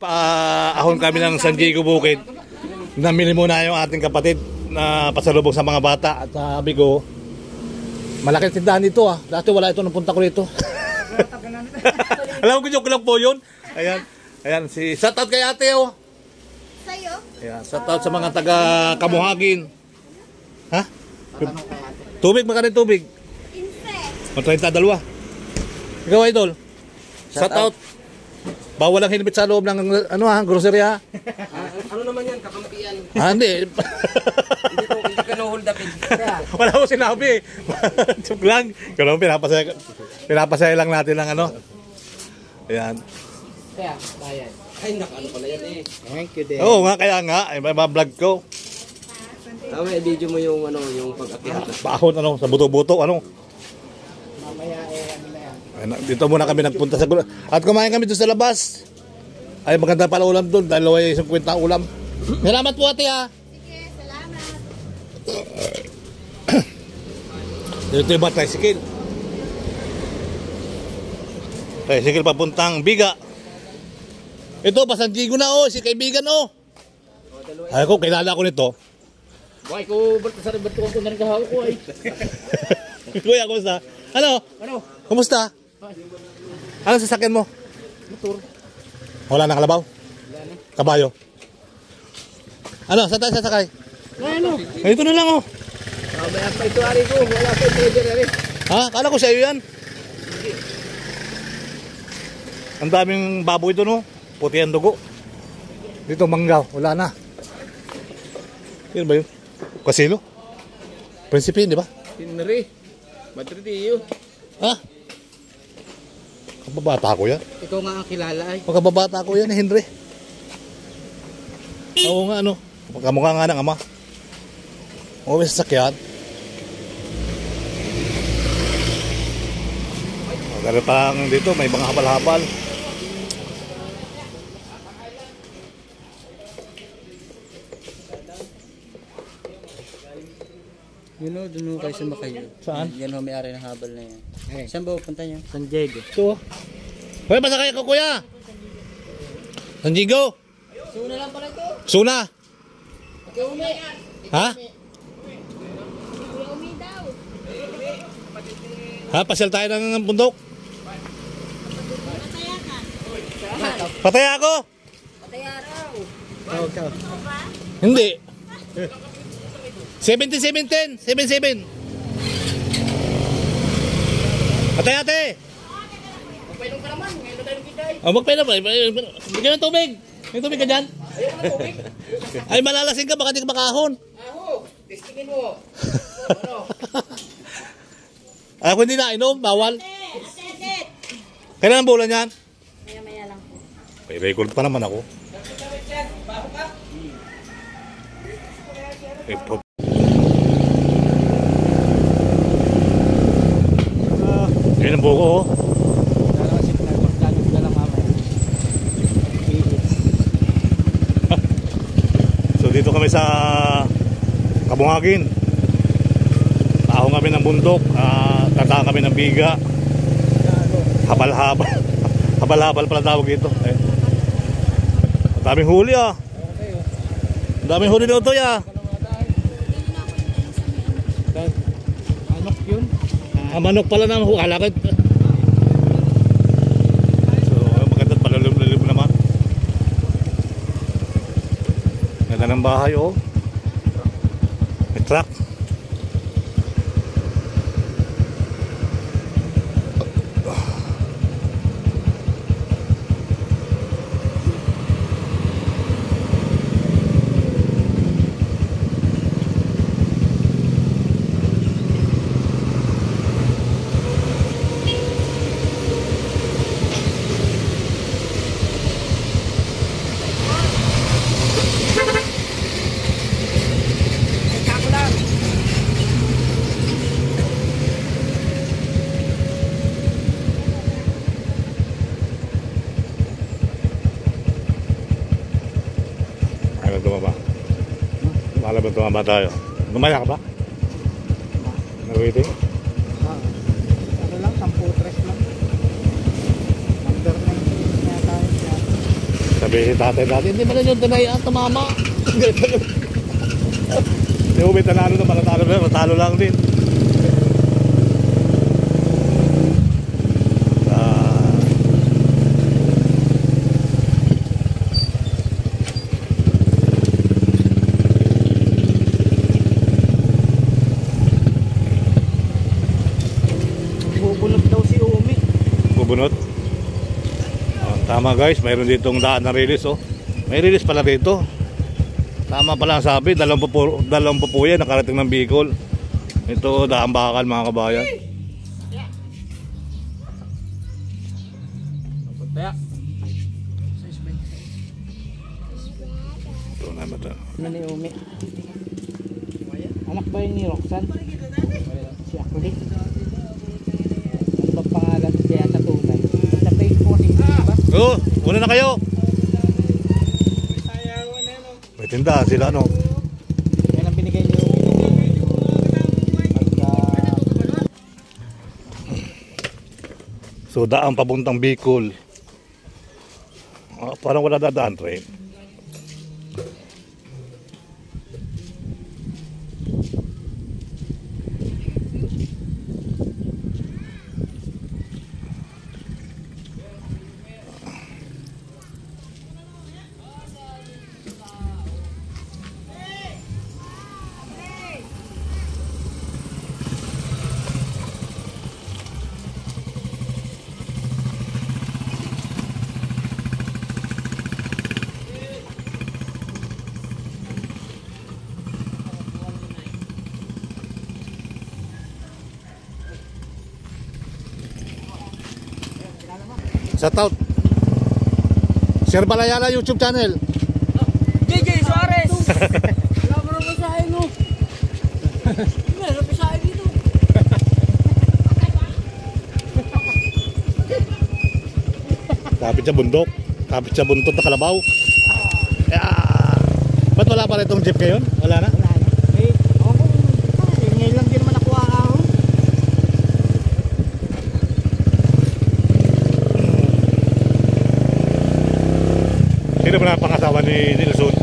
Ahon kami ng San Diego Bukid. Namili muna yung ating kapatid na pasalubong sa mga bata. At sabi ko, malaki tindahan dito ah. Dati wala ito nung punta ko dito. Alam ko, joke lang po yun. Ayan, ayan, shoutout kay ate oh. Sa'yo? Ayan, shoutout sa mga taga Kamuhagin. Ha? Tubig, magkano tubig? Insect. 32. Ikaw idol. Shoutout. Bawal ang helmet sa loob ng grocery ha. Ano naman yan, kakampiyan. Hindi. Hindi ka no-hold upin. Wala ko sinabi. Joke lang. Kaya pinapasaya lang natin ng ano. Ayan. Kaya, bayad. Ay, nakaano pala yan eh. Thank you, din. Oo nga, kaya nga. Ay, vlog ko. Tama, video mo yung ano, yung pag-akyat. Paahon ano, sa buto-buto ano. Mamaya ano na yan. Dito muna kami nagpunta sa gulo. At kumain kami doon sa labas. Ay maganda pala ulam doon. Dahil ay 50 ulam. Salamat po ate ha. Sige, salamat. Dito yung mga tricycle. Tricycle papuntang Biga. Ito pa San Diego na oh. Si kaibigan oh. Ay ko, kilala ko nito. Buhay ko, sa ribato ko na rin kahawak ko ay. Kuya, kumusta? Ano? Kumusta? Ano sasakyan mo? Motor. Wala na kalabaw? Kabayo? Ano? Saan tayo sasakay? Ano? Ito na lang oh. Mamaya pa ito ari ko, wala pa ito ari. Ha? Kala ko sa'yo yan. Ang daming baboy doon oh. Puti ang dugo. Dito manggaw. Wala na. Yun ba yun? Kasilo? Prinsipin, di ba? Tinri. Matritiyo. Ha? Kababata ko yan. Ikaw nga ang kilala ay. Pagkababata ko yan, Henry. Oo nga, ano. Pagkamukha nga ng ama. Oo, may sasakyan. Maganda pang dito, may mga habal-habal. Yun o, dun kayo sumakayo. Saan? Yan o, may-ari ng habal na yan. Saan ba punta niyo? San Diego. Ito. Hoy, masakay ako kuya. San Diego. Suna lang pala ito. Suna. Umi. Ha? Umi daw. Ha? Pasyal tayo ng bundok. Mataya ka. Patay ako. Mataya raw. Ikaw. Hindi. 7710. 77. Patay ate. Magpainom ka naman. Ngayon na tayo kita eh. Oh, magpainom. Bigyan ng tubig. May tubig ka dyan? Ayaw na tubig. Ay, malalasing ka. Baka di ka makahon. Aho, testingin mo. Ano? Ako hindi na inom. Bawal. Ate. Kailan ang bulan yan? Maya-maya lang po. May record pa naman ako. Ayun ang buko oh. So dito kami sa Kabuhagin. Taho kami ng bundok. Tata kami ng Biga. Habal-habal. Habal-habal pala tawag dito. Daming huli ah. Daming huli dito ya. Manok yun? Manok pala ng hukalakit. So maganda palalim-lalim naman. Ganda ng bahay oh. May truck. Mahal ba tumama tayo? Lumaya ka ba? Nag-waiting? Ano lang, 10-3 lang. Number 9 niya tayo siya. Sabi si tatay natin, hindi man yung tinayaan, tumama. Di mo may tanalo naman, natalo lang din. Bubulog daw si Umi. Bubunot. Oh, tama guys, mayroon ditong daan na release oh. May release pala dito. Tama pala ang sabi, dalawang po yan nakarating ng Bicol. Ito daan bakal mga kabayan. Kaya. Ito naman ito. Ano ni Umi? Anak ba yun ni Roxanne? Si Akli. Ano ba pangalan kaya sa tunay? Sa Facebook kasi, di ba? Oh, una na kayo. May tindahan sila no. Yan ang binigay niyo. So daan papuntang Bicol. Parang wala dadaan train. Shout out. Sir Balayala YouTube channel. JJ Suarez! Wala mo naman sa akin, no? Meron pa sa akin dito. Kapit sa bundok. Kapit sa buntot na kalabaw. Ba't wala pa rin itong jeep ngayon? Wala na? Wala na. Eh, ako po. Ngayon lang din naman nakuha ako. Sino ba na pangasawa ni Nelson?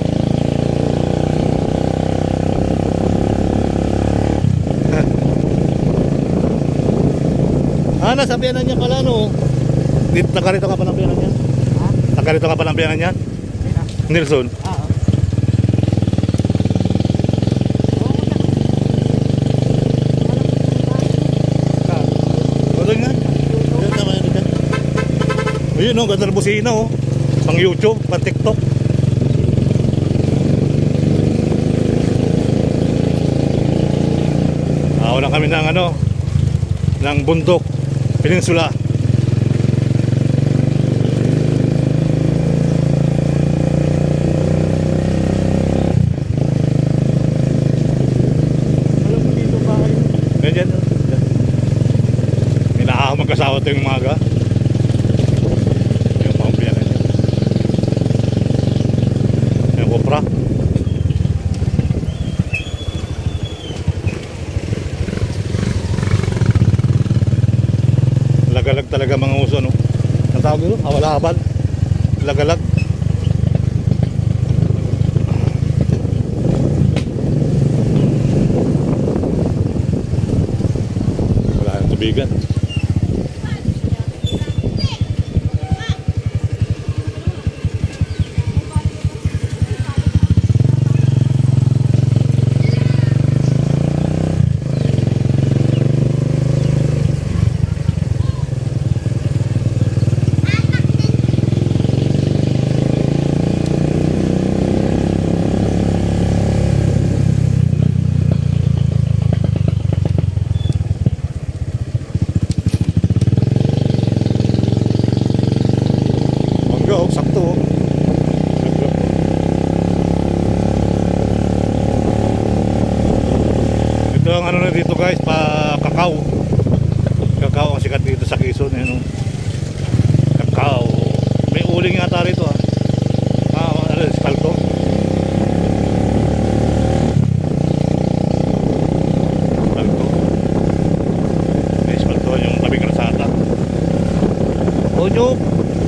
Nasabihanan niya pala no. Dito, nakarito ka pa ng biyanan niya? Ha? Nakarito ka pa ng biyanan niya? Nelson? Oo. Wala nga. Ayun no, ganda ng busina oh. Pang YouTube, pang TikTok. Wala kami ng ano, ng bundok, peninsula. Alam mo dito ba kayo? Ganyan. Inaahon magkasawa ito yung umaga. Yung pampiyanan niya. Yung kopra. Lagalag talaga mga uso no. Ang tawag yun? Awal-abal. Lagalag. Wala nang tubigan. Mangga, sakto. Ito ang ano na dito guys, pa kakao. Kakao ang sikat dito sa Quezon, ano. Kakao. May uling yata rito ah. Ano, espalto. Espalto. May espalto yung tabing kalsada. O nyo,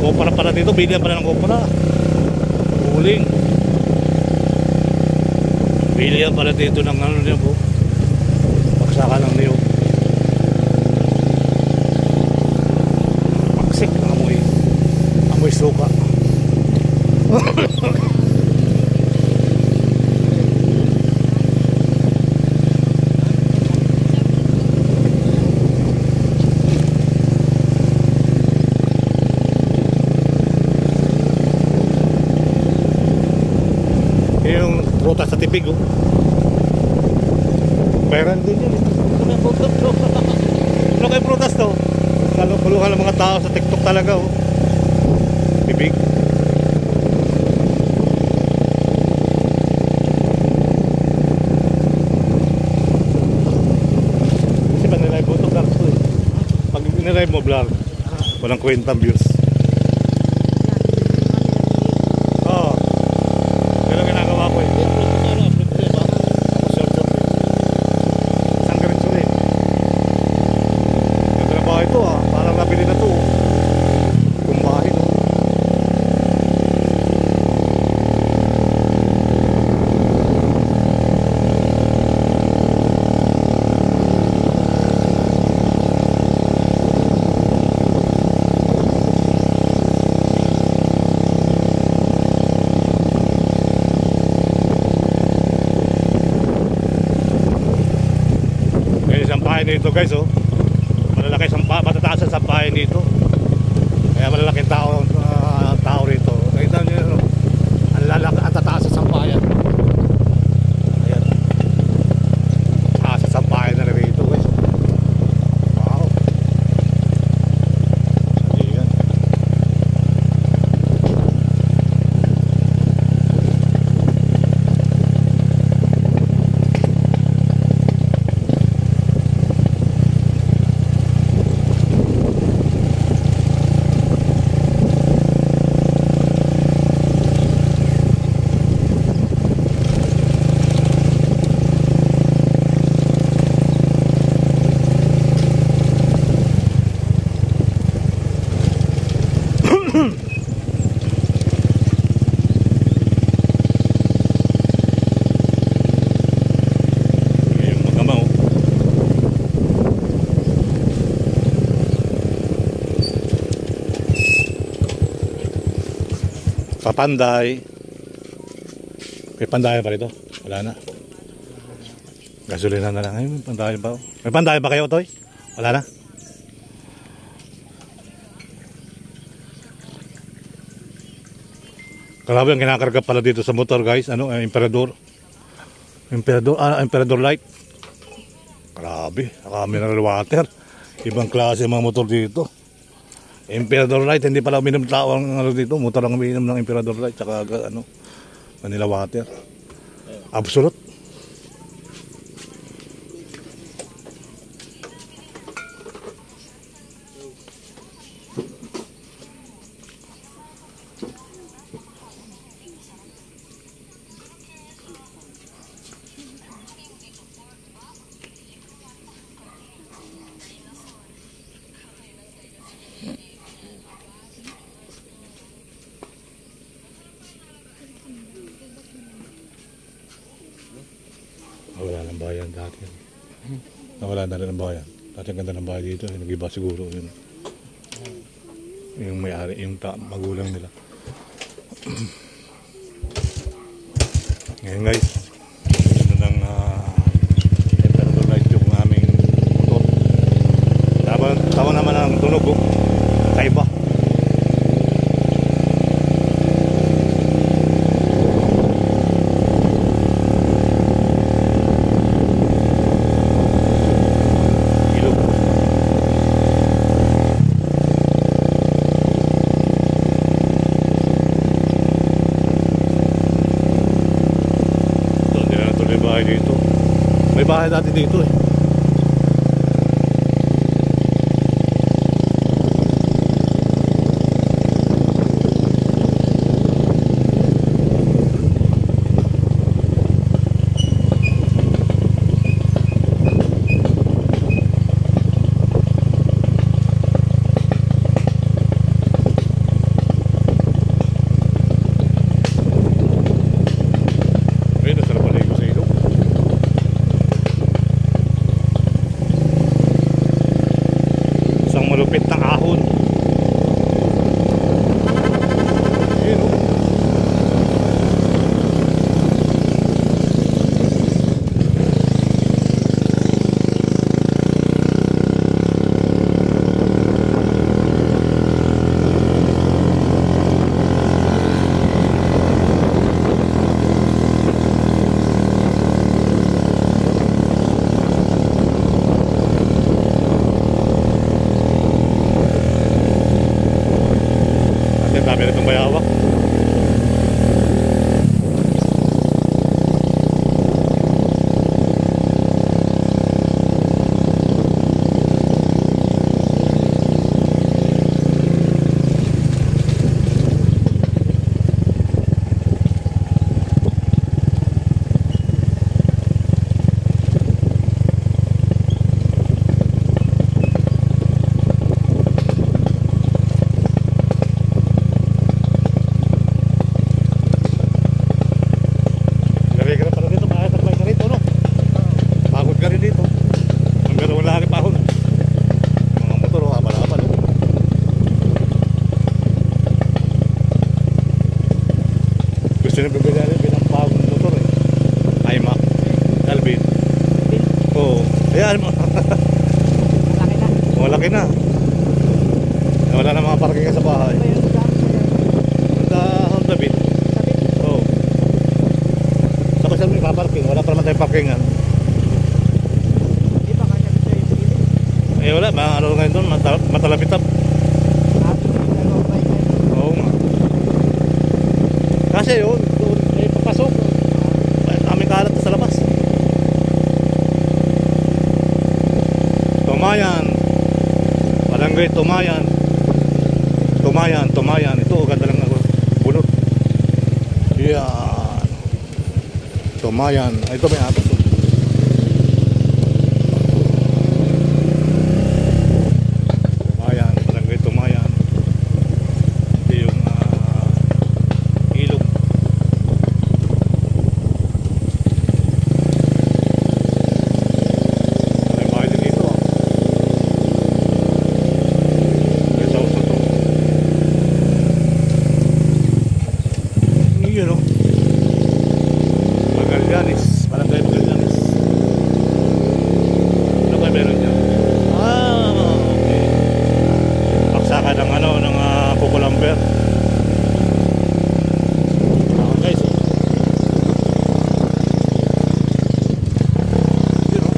kopra pala dito, bilihan pala ng kopra. uling. Pili yan pala dito ng ano niya po. Pagsaka ng niyog. Pagsik ng amoy. Amoy suka. Yung prutas sa tibig oh. Peran din yun eh. Ano kayo prutas to? Kalukuluhan ng mga tao sa TikTok talaga oh. Tibig. Kasi pag nilive mo ito vlog to eh. Pag nilive mo vlog, walang kwentang views. Dito guys oh, malalaki matataas ang sampayan dito, kaya malalaking tao rito. Nakita nyo yun, ang lalaki at tataas ang sampayan. Ayan, taas ang sampayan na rito guys. Wow, ayan. Papanday. May panday pa rito? Wala na. Gasolina na lang. Ay, may panday pa. May panday ba kayo, Toy? Wala na. Grabe ang kinakarga pala dito sa motor guys. Ano? Emperador. Emperador light. Grabe. Mineral water. Ibang klase mga motor dito. Emperador light, hindi pala uminom tao ang ano dito, motor ang uminom ng Emperador light tsaka ano, Manila water. Absolute. Wala ng bayan dati. Nawala na rin ng bayan. Dati ang ganda ng bayan dito. Nag-iba siguro yun. Yung may-ari, yung magulang nila. Ngayon guys, ito ng Emperador light yung aming motor. Tawa naman ang tunog oh. Kaiba. Dito. May bahay dati dito eh. binagbibili natin bilang bagong motor eh. iMac. Alvin. Oo. Ayan mo. Malaki na. Malaki na. Wala na mga parking sa bahay. Ano ba yung dami sa'yo? Honda Beat. Sabi, Oo. Tapos sabi may parking. Wala pa naman tayong parkingan. di ba kanya sa'yo yung pili? Eh wala. Mga ano ngayon doon. Matalapitap. Dalawang bike na yun. Oo nga. Kasi yun. Doon may papasok. Kami kalat sa labas. Tumayan. Barangay Tumayan. Tumayan. Ito, ganda lang ako. Bunot. Yan. Tumayan. Ito may atas. Tumayan. Barangay Tumayan. Ito yung ilog. May bahay din dito. May sauce na to. Yun o. Magallanes. Barangay Magallanes. Ano ba meron dyan? Okay. Paksakan ng ano, ng Kukulamber. Okay, so. Yun o.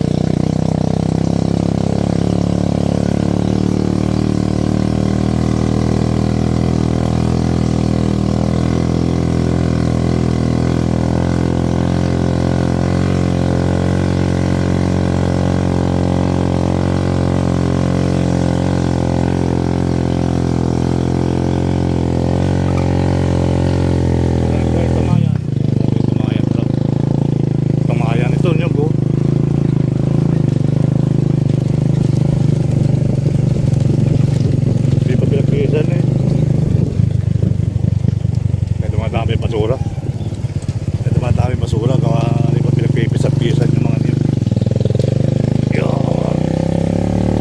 Barangay Tumayan. Tumayan daw. Tumayan. Ito nyo bro. Hindi pa pinagpisan eh. Kaya dumadami basura. Kaya dumadami basura. Kaya hindi pa pinagpisan yung mga niyo. Yan.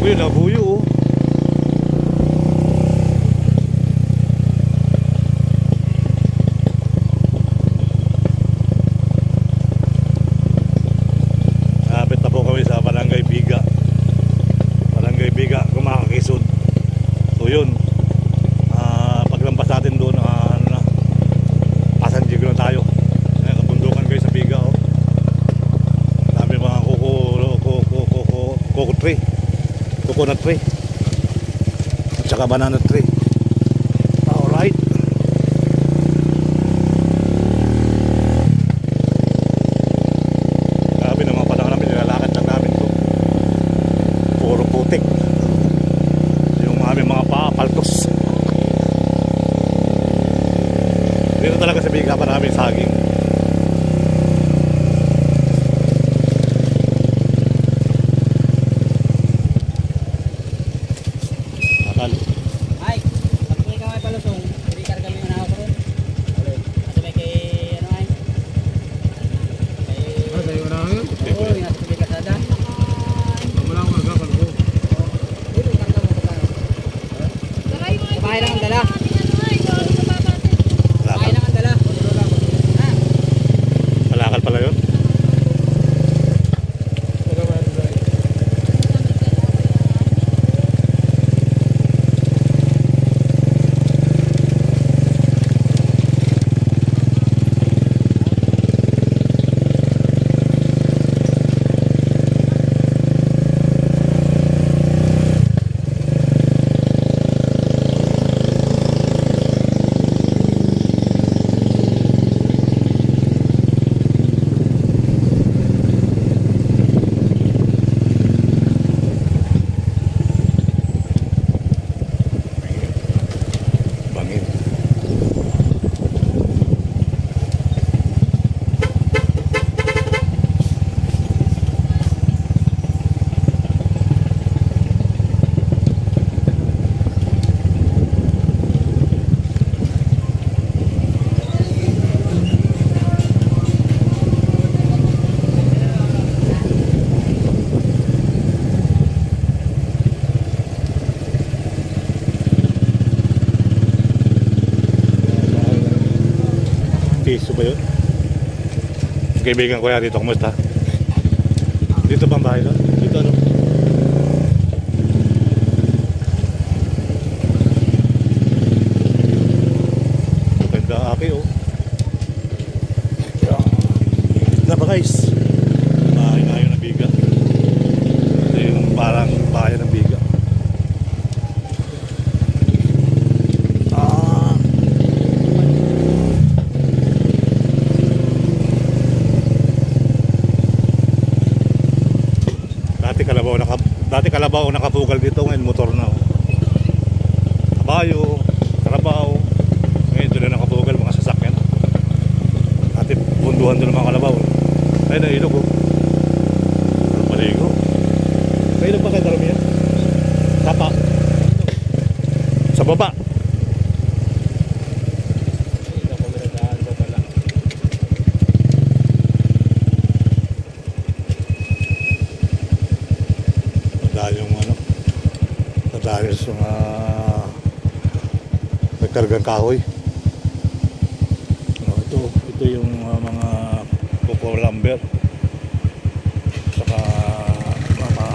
Uy, labuyo oh. Lapit na po kami sa Barangay Biga. Barangay Biga, Kumakakisod. So yun, paglampas natin doon, Pasan Diego na tayo. Ayan, kabundukan kayo sa Biga. Oh. Dami mga coco tree, coconut tree, at saka banana tree. Alright. Grabe naman pala namin, nilalakad lang namin to. Puro putik. Yung aming mga paltos. Dito talaga sa Biga maraming saging. Akal. ay, pag may kamay palusong, hindi karga mo yung nakaw ko ron. Kasi may kay, ano ay? Kay... Sa'yo na ngayon? Oo, yung nasa may kasada. Wala akong magkakal ko. Dito, karga mo pa. Bahay lang ang dala. Bahay lang ang dala. Ha? piso ba yun? Kaibigan ko yan dito, kumusta? Dito bang bahay doon? Dito ano? Ganda aki oh. Ganda ba guys? Bahay na yun ng biga. Ito yung parang bahay ng biga. Dati kalabaw nakapugal dito, ngayon motor na. Kabayo, karabaw. Ngayon doon na nakapugal mga sasakyan. Dati bunduhan doon ng mga kalabaw. Ay na ilog oh. Ano paligo? May ilog pa kayo darami yan? Sapa. Sa baba. Yung ano, dahil sa mga nagkargang kahoy. Ito yung mga coco lumber, saka mga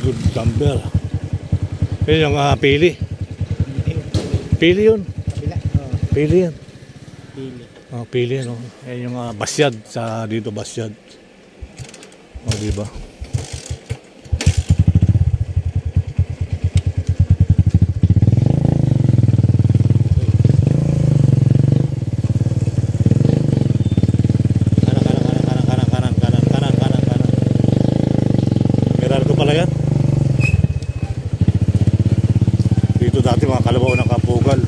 good lumber. Yun yung pili. Pili yun. Pili yan. Pili no. Yan yung basyad sa dito, basyad. Diba? Dati mga kalabaw ng kapugal.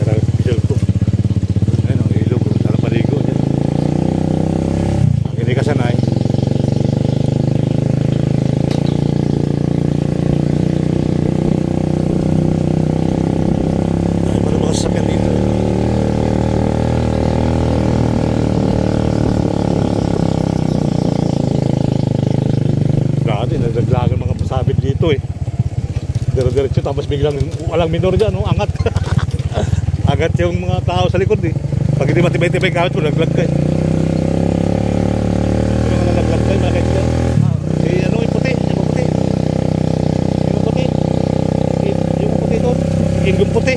Pero pisil ko. Ayun ang ilog. Sana paligo dyan. Ang hindi ka sanay. Ay, paano ba sasakyan dito? Nagdaglagan mga pasabit dito eh. Diretso tapos biglang walang minor dyan, no? Angat. Angat yung mga tao sa likod eh. Pag hindi matibay-tibay kawit mo, naglag ka eh. Pero nga naglag ka eh, bakit yan? Ano yung puti? Yung puti. Yung puti. Yung puti doon. Yung puti.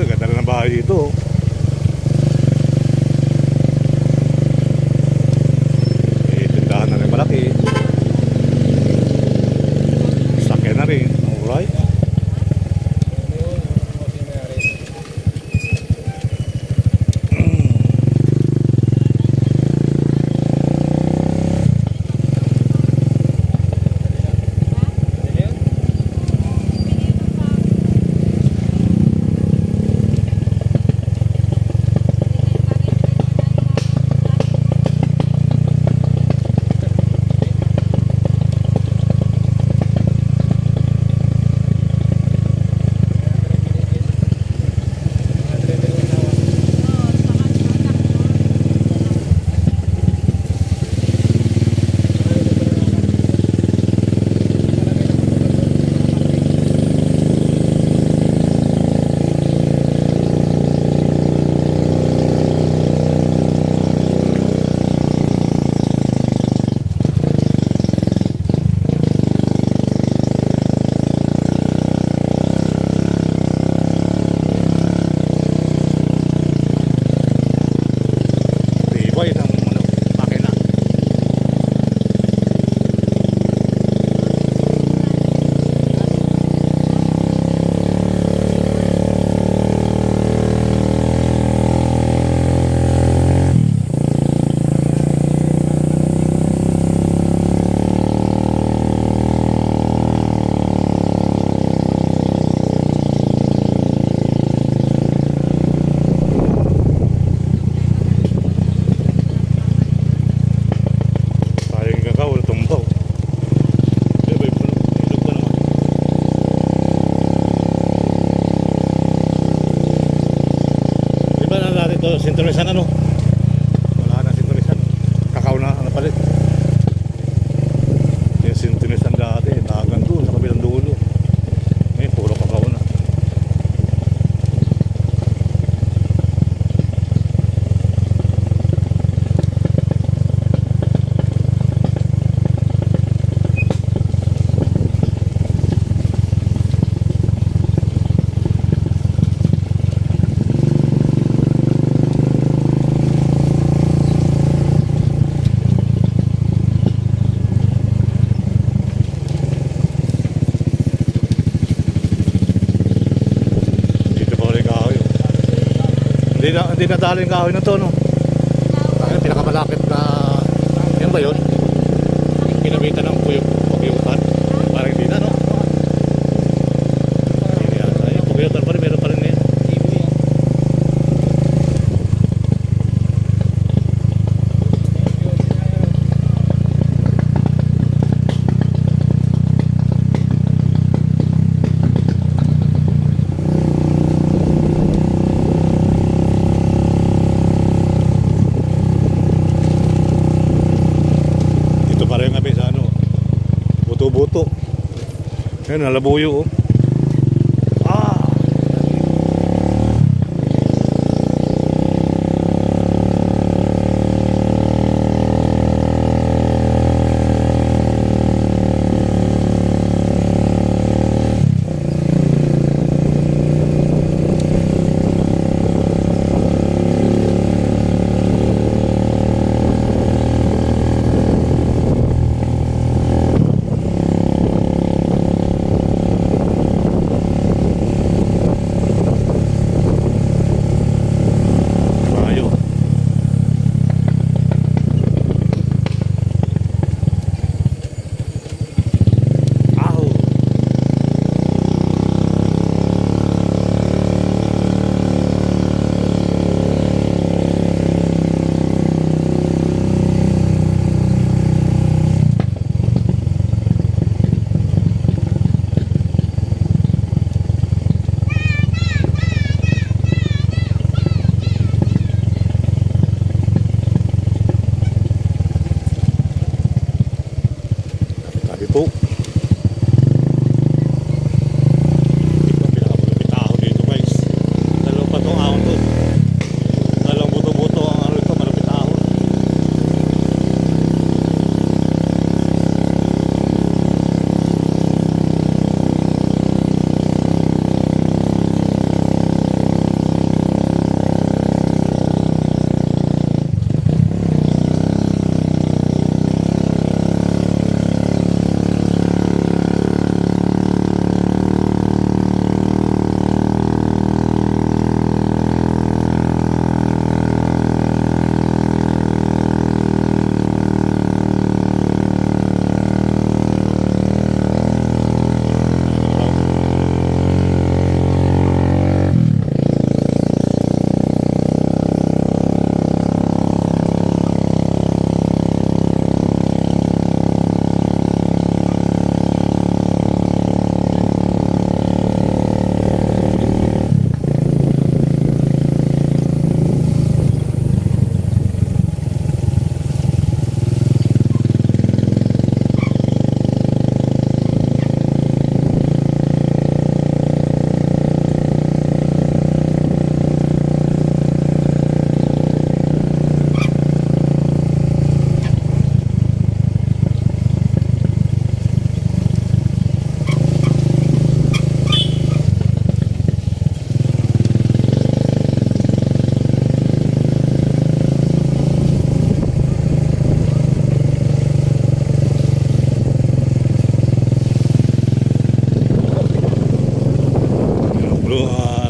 Ganda na ng bahay dito. Tindahan na rin malaki. Sakyan na rin. Alright. Ito, sintonisan ano? Wala na sintonisan. Kakao na napalit. Yung sintonisan dati, tagan doon sa kabilang dulo. Ngayon, puro kakao na. Hindi nadali yung kahoy na to, no? Ay, pinakamalapit na... Yan ba yun? Kinabitan ng puyutan. Parang hindi na, no? Hindi yata. Yung puyutan pa rin, meron pa rin ngayon. Buto. Ayan, nalabuyo, oh. Ah! Po. Pinakamalapit ahon dito, guys. Dalawang patong ahon to. Dalawang buto-buto ang ano ito, malapit ahon.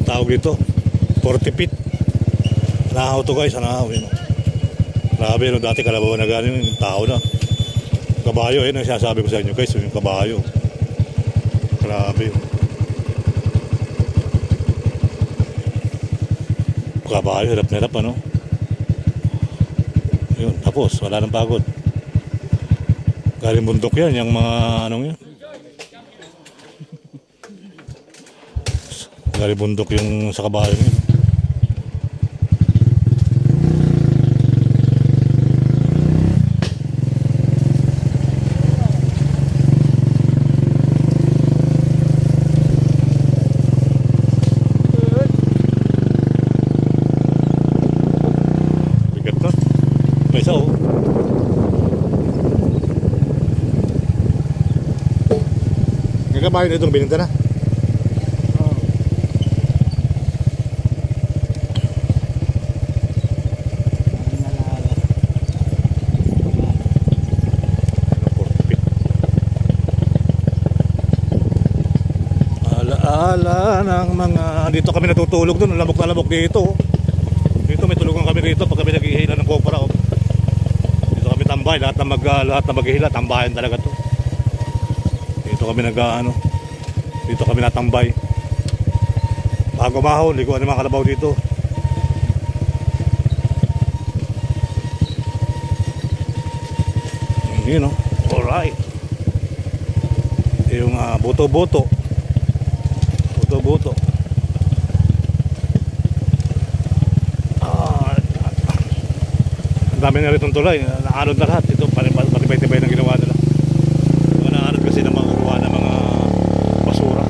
Tawag dito 40 feet nahaw to, guys. Nahaw yun. Grabe, no? Dati kalabaw na ganin yung tao na kabayo. Yun ang sinasabi ko sa inyo, guys, yung kabayo. Grabe. Kabayo, hirap na hirap, ano? Yun, tapos wala nang pagod. Galing bundok yan, yung mga anong yun. Galing bundok yung sa kabayo yun. bahay na itong bininta na. Oo. Ang nalala. Alaala ng mga... Dito kami natutulog doon, lamok na lamok dito. Dito may tulugan kami rito pag kami naghihila ng kopra. Dito kami tambay, lahat na maghihila, tambayan talaga to. Dito kami dito kami natambay. Bago mahon, liguan ng mga kalabaw dito. Yun, no? Alright. Yung buto-buto. Buto-buto. Ang dami na rin tulay. Naanod na lahat. Ito, patibay-tibay ng ginawa nila. Naanod kasi ng mga gawa ng mga basura.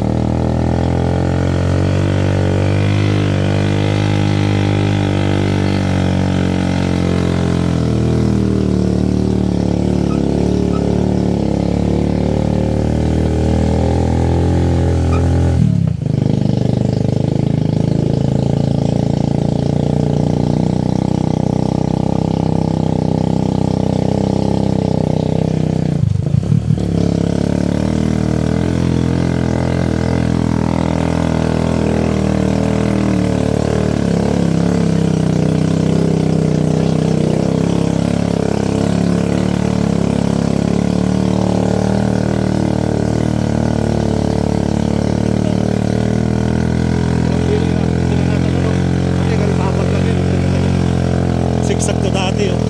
Sigsag to dati, oh.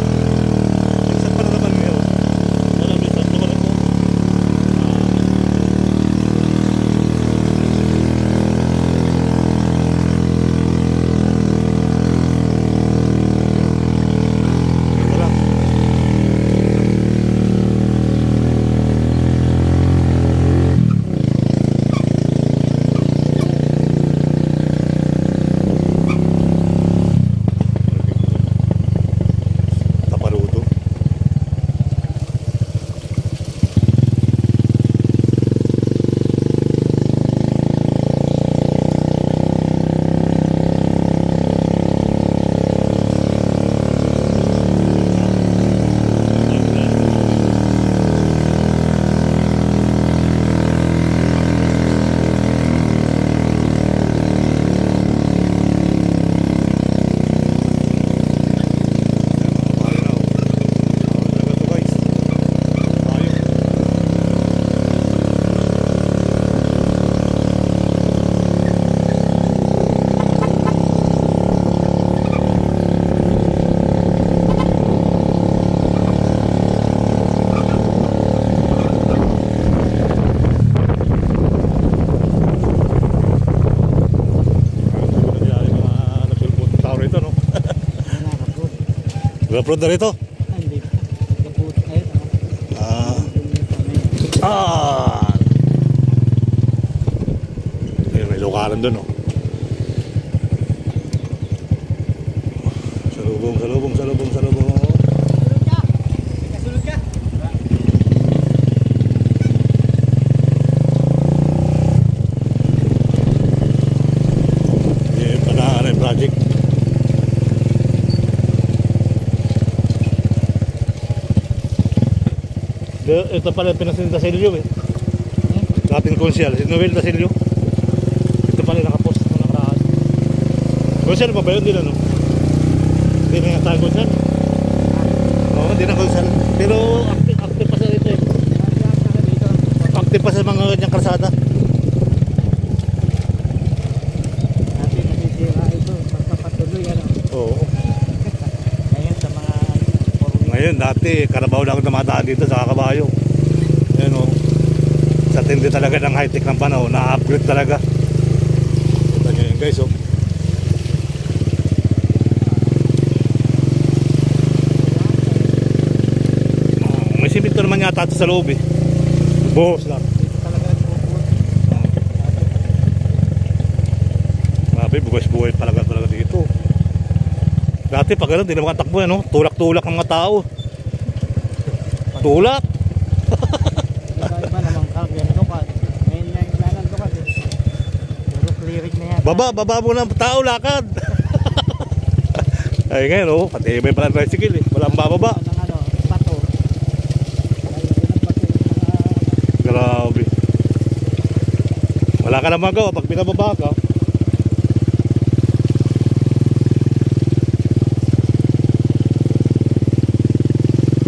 Sigsag pa na naman ngayon. Wala bisag to na po. Wala. Tapaluto. Upload na rito. Hindi. Kaput. Ayun. Ayun, may lukaran doon, oh. Salubong. Kasulog ka. Yan, panaan yung project. Ito pala pinasin sa Silvio, eh. Dating konsyal, si Noel Dasilio. Ito pala nakapost na nakaraan. Konsyal pa ba yun? Hindi na, no? Hindi na nga tayo konsyal. Oo, hindi na konsyal. Pero active pa sa ito, eh. Active pa sa mga kanyang kalsada. Dati nasisira ito. Pagkapatuloy, ano. Oo. Ngayon sa mga Ngayon, dati, karabaw lang dumadaan dito sa Kakabayo. Ayan, oh. Sa tindi talaga ng high-tech ng panahon, na-upgrade talaga. Ito nyo yun, guys, oh. May simento naman yata ito sa loob, eh. Buhos lang. dito talaga nagpuput. Grabe, buhay talaga dito. Dati pag gano'n, di na makatakbo yan, no? Tulak-tulak ang mga tao. Tulak! Iba-iba naman kagyan. Ano ka? Ngayon Baba muna ng tao, lakad. Ay ngayon, oh, pati may pala tricycle eh. Walang bababa. Ng ano, bato. Grabe. Wala ka na magawa pag pinababa ka.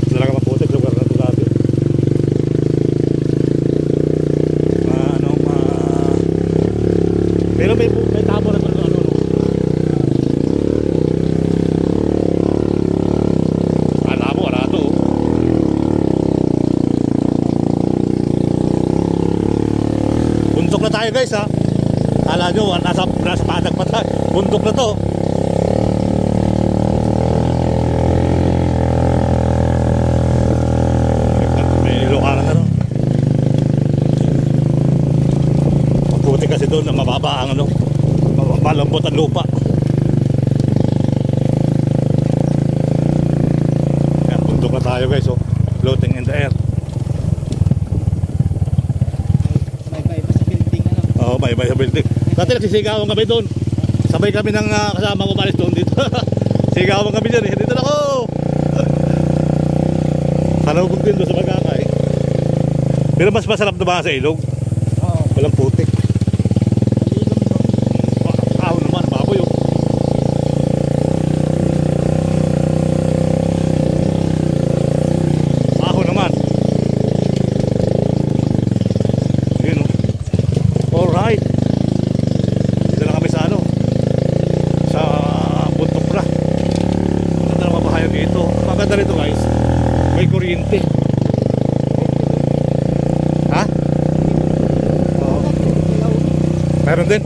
Talaga maputik lugar na ito dati. Pero may tabo na ito ano. Ala mo, wala ito. Bundok na tayo guys ha. Kala nyo, nasa padag pa tayo. Bundok na to. May ilokaran na no. Mabuti kasi doon na mababa ang ano. Malambot ang lupa. Yan, bundok na tayo guys oh. Floating in the air. May sa building ano. Oo, may sa building. Dati nagsisigawan kami doon. Sabay kami ng kasama ko malis doon dito. Sigawan kami dyan eh. Dito na ako! Salubog din doon sa Bagakay. Pero mas masarap na ba sa ilog? Oo. Walang putik. Ahon naman, baboy oh. Ahon naman. Yun oh. Alright. Dito na kami sa ano. Sa Buntok na. Maganda na mabahayan dito. Maganda rito guys. May kuryente. Ha? Oo. Meron din?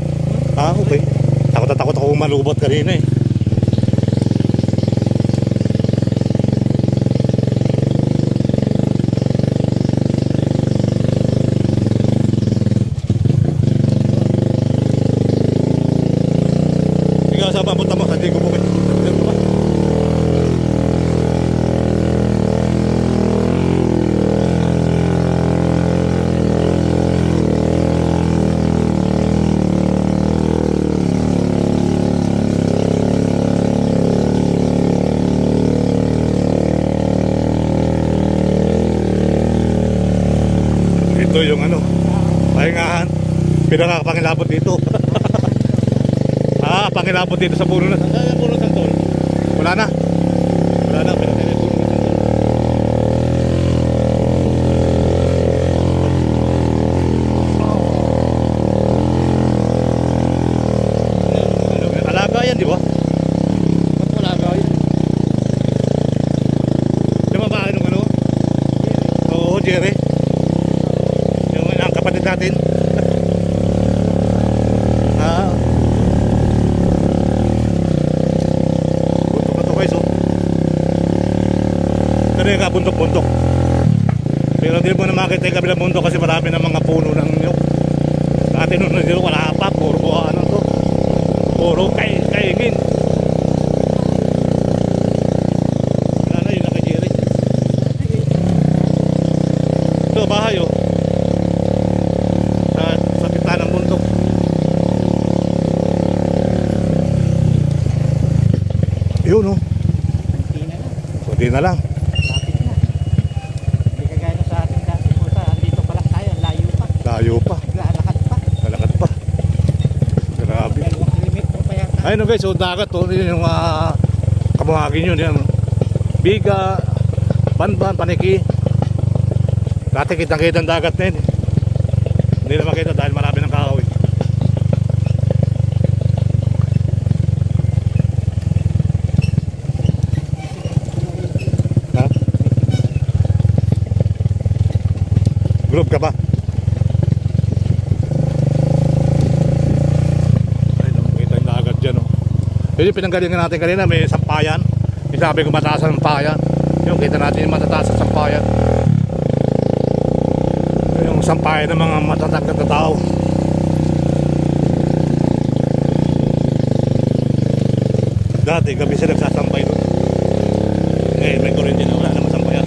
Ah, okay. Takot ako malubot kanina eh. Ikaw saan papunta mo? Sa Diego Bukit. Dito ba? Ito yung ano, pahingahan. Pinakapangilabot dito. Ah, pangilabot dito sa puno na. Sa puno ng tol. Wala na. Wala na, pinatay na yung puno ng tol. Alaga yan, di ba? Ba't alaga yan? Di ba ba nung ano? Oo, Jerry. Yung ang kapatid natin. Ah. Buntok na to guys oh. Pero yung kabuntok-buntok. Pero hindi mo na makita yung kabilang bundok kasi marami ng mga puno ng nyok. Dati nung nandito wala pa, puro ano to. Puro kaingin. Wala na yung nakajiri. Ito bahay oh. Sa kita ng bundok. Yun oh. Kunti na lang. Kunti na lang. Lapit na. Hindi kagaya na sa ating dati po sa dito pa lang tayo. Layo pa. Layo pa. Lalakad pa. Lalakad pa. Grabe. 2 kilometro pa yata. Ayun no guys, so dagat to. Yun yung kabuhagin yun. Yan. Biga, Banban, Paniki. Dati kitang-kita ang dagat na yun. Hindi na makita dahil marami ng kahoy. Ha? Group ka ba? Ayun, kita yung dagat dyan oh. Yun yung pinanggalingan natin kanina, may sampayan. Yung sabi ko mataas ang sampayan. Yung kita natin yung matataas ang sampayan. Yung sampayan ng mga matatagad na tao. Dati gabi sila nagsasampay doon. Eh, may kuryente na wala naman sampayan.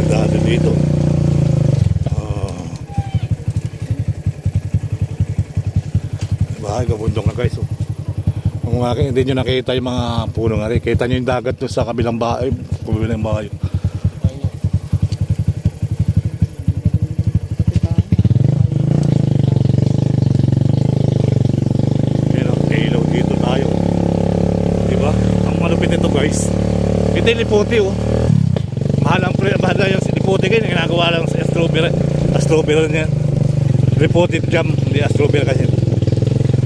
Dati dito. Ay, gabundok na guys. Oh. Kung hindi nyo nakita yung mga puno nga rin, kita nyo yung dagat doon sa kabilang bahay. Kabilang bahay. Ilaw dito tayo. Diba? Ang malupit ito guys. Ito yung lipote oh. Mahal na yung lipote kayo. Ginagawa lang sa strawberry niya. Reported jam, hindi strawberry kasi.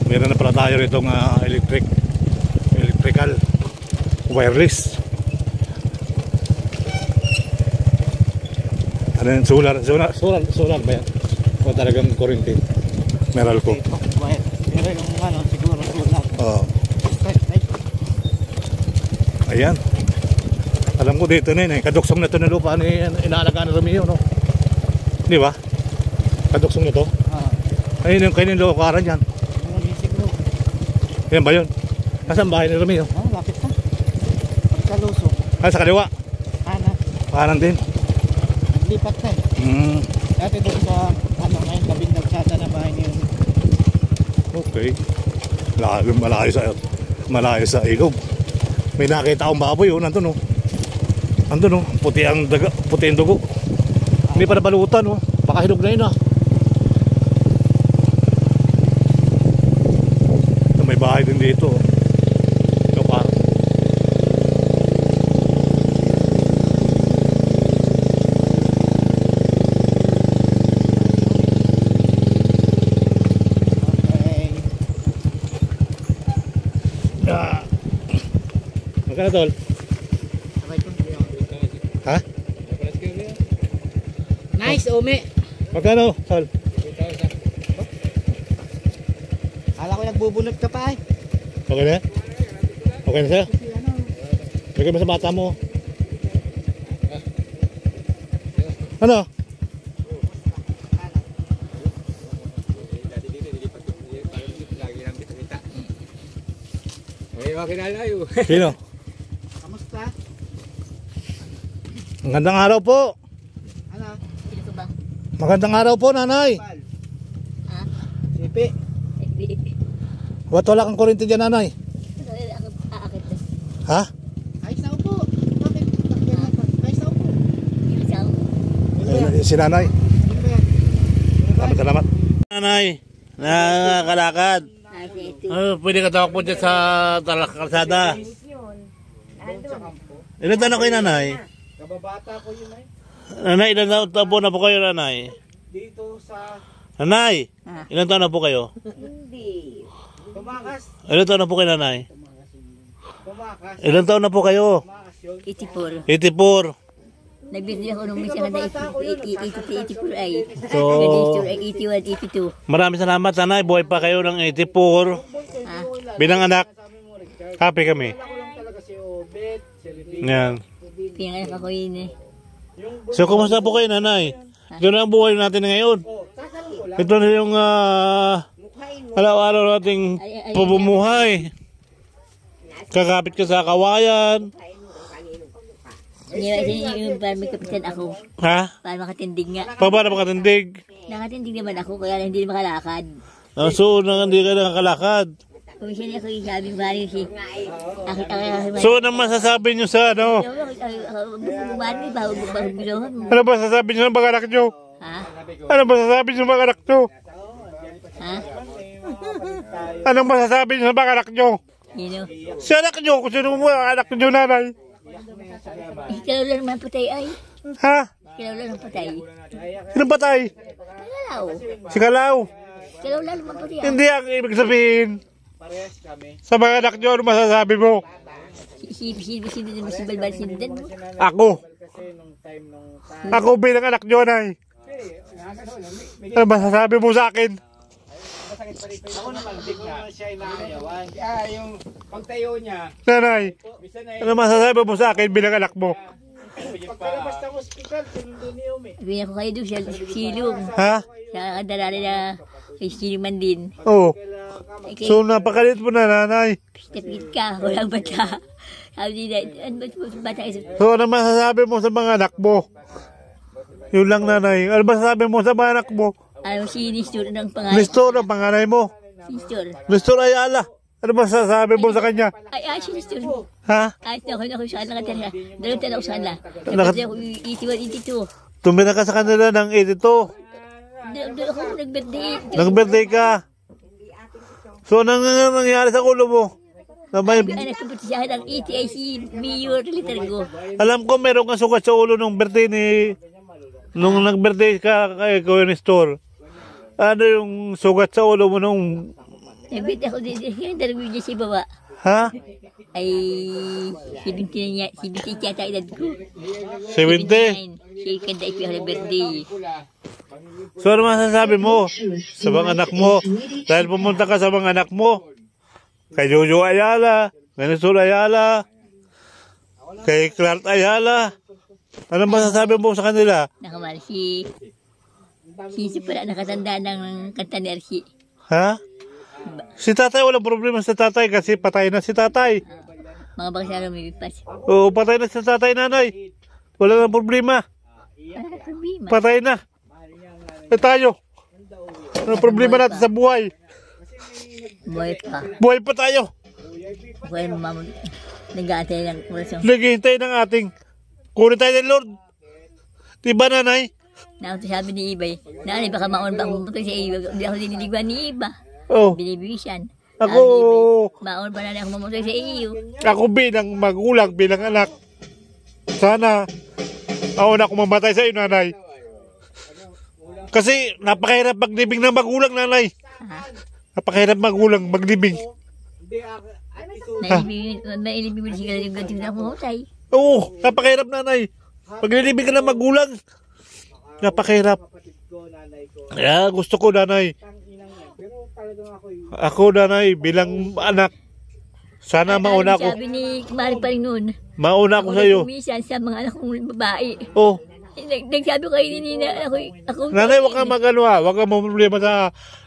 Meron na pala tayo rito ng electrical wireless. Ano yan? Solar ba yan? O talagang kuryente? Meral ko. Pero yung ano, siguro solar. Oo. Ayan. Alam ko dito na yun eh. Kaduksong na ito na lupa ni inaalagaan na Romeo, no? Di ba? Kaduksong na ito? Ayun yung kanyang lukaran yan. Siguro. Yan ba yun? Nasaan bahay ni Romeo? Lapit na. Pagkaluso. Ah, sa kaliwa? Kanan. Kanan din. Naglipat na eh. Dati doon sa, ano ngayon, labing nagsada na bahay niyo. Okay. Malayo sa ilog. May nakita akong baboy, oh, nandun, oh. Nandun, oh. Puti ang dugo. Hindi pa nabalutan, oh. Baka hinog na yun, ah. May bahay din dito, oh. Ito parang. Magkano tol? Ha? Nice, Ome. Magkano tol? Akala ko nagbubunot ka pa eh. Okay na? Okay na sa'yo? Bigay mo sa bata mo. Ano? Sino? Kamusta? Magandang araw po. Ano? Sino ba? Magandang araw po, nanay. Ha? Sipi. Ba't wala kang kuryente dyan, nanay? Aakit na. Ha? Ayos na upo. Bakit? Ayos na upo. Isang. Si nanay. Ano ba yan? Salamat. Nanay, nakakalakad. Pwede ka tawag po dyan sa kalsada. Ilan taon na kayo, nanay? Kababata ko yun eh. Nanay, ilan taon po na po kayo, nanay? Dito sa Nanay, ilan taon na po kayo? Hindi. Tumakas. Ilan taon na po kayo, nanay? Tumakas. Ilan taon na po kayo? Tumakas yun. 84. 84. Nagbibili ako nung minsan na 84 ay. So, Register ay 81, 82. maraming salamat, nanay. Buhay pa kayo ng 84. Ha? Bilang anak, happy kami. Ako lang talaga si Obet, si Livia. Yan. Pinanganak ako yun eh. So, kumusta po kayo, nanay? Ito na ang buhay natin ngayon. Ito na yung araw-araw nating pabumuhay. Kakapit ka sa kawayan. Hindi ba yung para may kapitan ako? Ha? Para makatindig nga. Pa ba na makatindig? Nakatindig naman ako kaya lang hindi makalakad. So, hindi ka nakakalakad. Kung siya ako yung sabi mo rin si So, ano masasabi nyo sa ano? Ano ba sasabi nyo sa mga anak nyo? Ha? Ano ba sasabi nyo sa mga anak nyo? Ha? Ano masasabi nyo sa mga anak nyo? Sino? Sa anak nyo, kung sino mo ang anak nyo, nanay. Ikaw lang naman patay ay. Ha? Ikaw lang ang patay. Sino patay? Kalaw. Si Kalaw. Ikaw lang naman patay ay. Hindi ang ibig sabihin. Parehas kami. Sa mga anak nyo, ano masasabi mo? Sino din mo si Balbal sinundan mo? Ako. Kasi nung time Ako bilang anak nyo, nay. Ano masasabi mo sa akin? ako naman, big na siya inaayawan. Yung pagtayo niya, Nanay, bisa na ano masasabi mo sa akin bilang anak mo? pagkalabas ng hospital, sinundo niyo may. Sabihin ako kayo doon sa silong. Ha? Sa kadalali na kay Siliman din. Oo. Ay, kay So napakalit mo na, nanay. tapit ka, walang bata. Sabi nila, ano ba ito bata? So ano masasabi mo sa mga anak mo? Yun lang, nanay. Ano masasabi mo sa mga anak mo? Ano sinisturo ng pangalan? Listo ng panganay mo. Sister. Mr. Ayala. Ano ba sasabi mo sa kanya? Ay, sister. Ha? Ay, ako saan nakatira. Dalawang ako sana. Tapos ako 81, 82. Tumira ka sa kanila ng 82. Doon ako nag-birthday. Nag-birthday ka. So, anong nangyari sa ulo mo? Na may, Anak ko siya ng ETIC Mayor Litargo. alam ko meron kang sugat sa ulo nung birthday nung nag-birthday ka kay Kuya Nestor. Ano yung sugat sa ulo mo nung... Nag-birthday ako din. Dargo niya si baba. Ha? Ay, 70 yata edad ko. 70? Siya kanda ipi ako ng birthday. So, ano masasabi mo sa mga anak mo? Dahil pumunta ka sa mga anak mo. Kay Jojo Ayala, kay Nestor Ayala, kay Clark Ayala. Ano masasabi mo sa kanila? Nakamahal si pala nakatanda ng kanta ni Archie. Ha? Si tatay, walang problema sa tatay kasi patay na si tatay. Mga bagsaro may bipas. Oo, patay na si tatay, nanay. Wala nang problema. Wala problema. Patay na. Eh tayo. Ano problema natin sa buhay? Buhay pa. Buhay pa tayo. Buhay mo mama. Nag-aantay ng orasyon. Naghihintay ng ating kunin tayo ng Lord. Diba, nanay? Nakauto sabi ni Ibay. Nanay, baka maon ba akong pumunta sa iyo? Hindi ako diniliguan ni Iba. Oh, Binibisan. ako, Maon ba nanay ako mamunta sa iyo? ako bilang magulang, bilang anak. Sana, ako na akong mamatay sa iyo, nanay. Kasi napakahirap maglibing ng magulang, nanay. Ha? Napakahirap magulang maglibing. Nailibig mo siya yung ganting na pumunta. Oo, napakahirap, nanay. Paglilibing ka ng magulang, napakahirap. Kaya gusto ko, nanay. Ako, nanay, bilang anak, sana mauna ako. Sabi ni Mari pa rin noon. Mauna ako sa iyo. Kumisan sa mga anak kong babae. Oh, Nagsabi ko kayo ni Nina, ako nanay, wag kang magano ha. Wag kang problema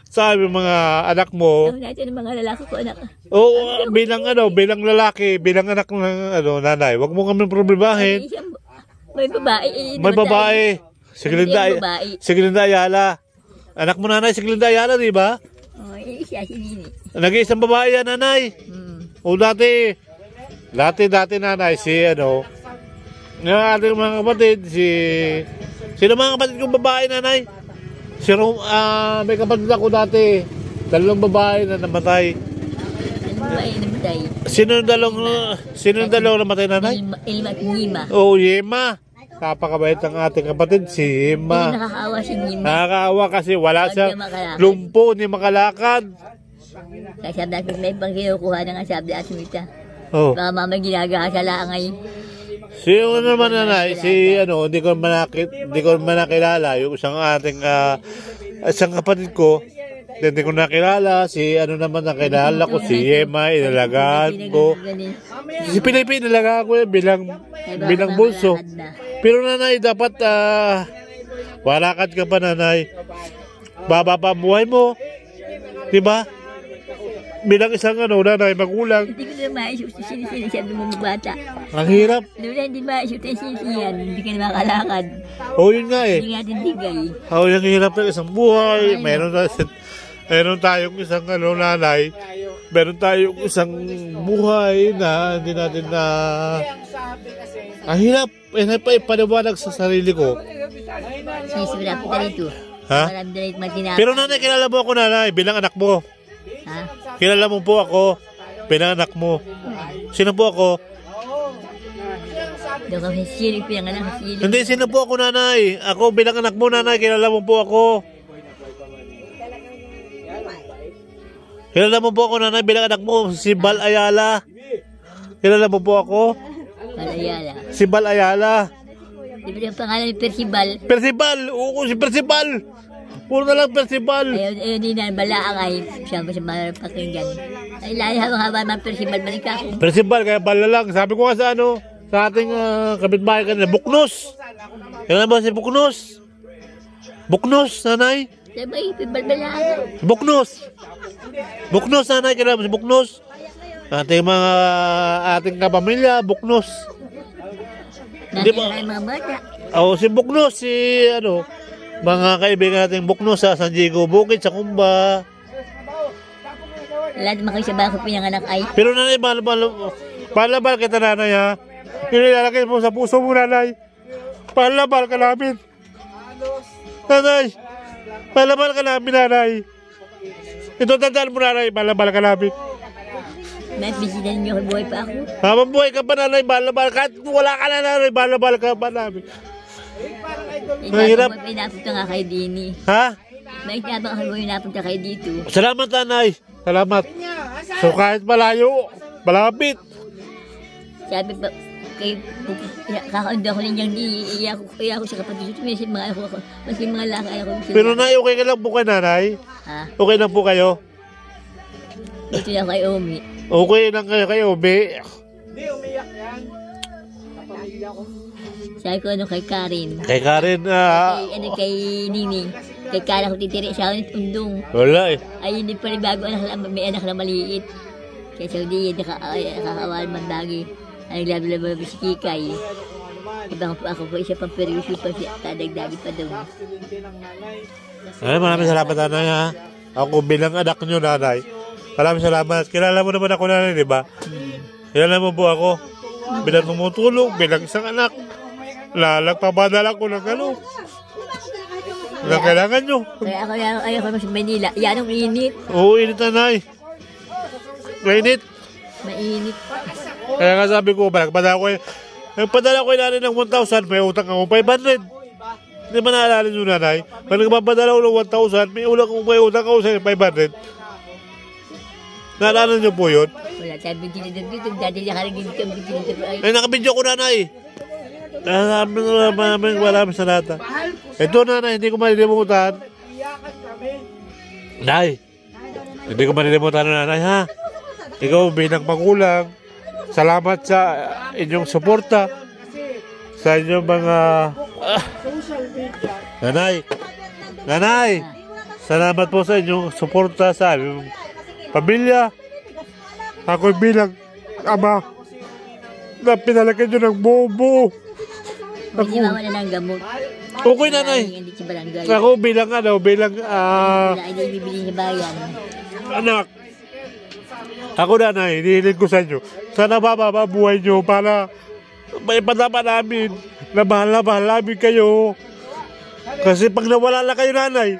sa mga anak mo. Ako natin ng mga lalaki ko, anak. Oo, bilang lalaki, bilang anak ng nanay. Wag mo kami problemahin. May babae. May babae. Si Glinda Ayala. Anak mo, nanay, si Glinda Ayala, di ba? Oo, siya si Nini. Nag-iisang babae yan, nanay. O dati, nanay, si yung ating mga kapatid, sino mga kapatid kong babae, nanay? May kapatid ako dati, 2 babae na namatay. Ano babae namatay? Sino yung dalawang namatay, nanay? Ilma at Nima. Oo, Yema. Napakabait ang ating kapatid, si Yema. Nakakaawa si Nima. Nakakaawa kasi wala Huwag siya niya makalakad. lumpo ni makalakad. Kaya sabi natin, may pang kinukuha ng sabi at Mita. Oh. Baka mama ginagawa sa laangay. Ano naman, nanay, hindi ko man nakilala yung isang ating isang kapatid ko. Hindi ko nakilala naman nakilala ko si Yema, inalagaan ko. Si Pilipin inalagaan ko bilang bulso. Pero, nanay, dapat walakad ka pa, nanay. Baba pa ang buhay mo. Diba? Bilang isang nanay, magulang. Hindi ko na maisip sa sinisiyan ng mga bata. Ang hirap. Hindi maisip sa sinisiyan. Hindi ka na makalakad. Oo, yun nga eh. Hindi natin digay. Oo, yung hirap ng isang buhay. Meron tayong isang nanay. Meron tayong isang buhay na hindi natin na... Ang hirap. Paliwanag sa sarili ko. Sinisira po dito. Ha? Marami na rin matinapos. Pero, nanay, kilala mo ako, nanay, bilang anak mo. Ha? Kilala mo po ako bilang anak mo. Sino po ako? Doon kami sinig pinangalan sa sinig. Hindi, sino po ako, nanay? Ako bilang anak mo, nanay, kilala mo po ako. Kilala mo po ako, nanay, bilang anak mo, si Bal Ayala. Kilala mo po ako? Malayala. Si Bal Ayala. Di ba yung pangalan ni Percival? Percival! Oo, si Percival! Puro na lang Percival! Ayun din na, balaang ay siya ko sa mga pakinggan. Ay, lahat habang mga Percival, balik ako. Percival, kaya bala lang. Sabi ko nga sa ating kapitbahay kanina, Buknos. Kailan ba si Buknos? Buknos, nanay? Sabay, balaang. Buknos! Buknos, nanay, kailan ba si Buknos? Ating kapamilya, Buknos. Di ba? Nakikita mga bata. Oo, si Buknos, mga kaibigan natin Buknos sa San Diego Bukid, sa Kumba. Lahat naman kayo sa bako pinanganak ay. Pero nanay, mahal kita nanay ha. Inilalagay mo sa puso mo nanay. Mahal ka namin. Nanay, mahal ka namin nanay. Ito tandaan mo nanay, mahal ka namin. Bisitan niyo kung buhay pa ako. Habang buhay ka pa nanay, mahal ka. Wala ka na nanay, mahal ka pa namin. Mahirap. May napunta nga kayo din eh. Ha? May tabang ako yung napunta kayo dito. Salamat nanay. Salamat. So kahit malayo, malapit. Sabi pa, kakaunda ko ninyang iiyak ko sa kapatid. May mga ako, mas mga lakay ako. Pero nay, okay ka lang po kayo nanay? Ha? Okay lang po kayo? Dito lang kay Omi. Okay lang kayo, Omi. Hindi, umiyak yan. Kapamilya ko. Sabi ko ano kay Karen. Kay Karen, Kay Nining. Kay Karen ko titiri sa akin undong. wala eh. Ay hindi pa rin bago may anak na maliit. Kaya Saudi, nakakawal man bagi. Ang labo-labo si Kikay. Ibang po ako po isa pang perwisyo pa siya. Tadagdagi pa doon. Ay, maraming salamat nanay ha. Ako bilang anak nyo nanay. Maraming salamat. Kilala mo naman ako nanay, di ba? Kilala mo po ako. Bilang tumutulong, bilang isang anak. Nagpapadala ko ng ano. Na kailangan nyo. Kaya ako ayaw ko sa Manila. Yan ang init. Oo, init nanay. Mainit. Mainit. Kaya nga sabi ko, nagpadala ko yung nanay ng 1,000, may utang ako 500. Hindi ba naalala nyo nanay? Pag nagpapadala ko ng 1,000, may utang ako sa 500. Naalala nyo po yun? Wala tayo bintinidor dito. Dati niya karagin dito ang bintinidor. Ay, nakabidyo ko nanay. Maraming salata. Ito nanay, hindi ko malilimutan. Nay, hindi ko malilimutan nanay ha. Ikaw bilang magulang, salamat sa inyong suporta sa inyong mga Nanay, salamat po sa inyong suporta sa inyong pamilya. Ako bilang ama na pinalagyan nyo ng bobo. Hindi mama na ng gamot. Okay nanay. Hindi si barangay. Ako bilang Wala, hindi bibili sa bayan. anak. Ako nanay, hinihiling ko sa inyo. Sana mabuhay nyo para may patapa namin na mahal namin kayo. Kasi pag nawala na kayo nanay,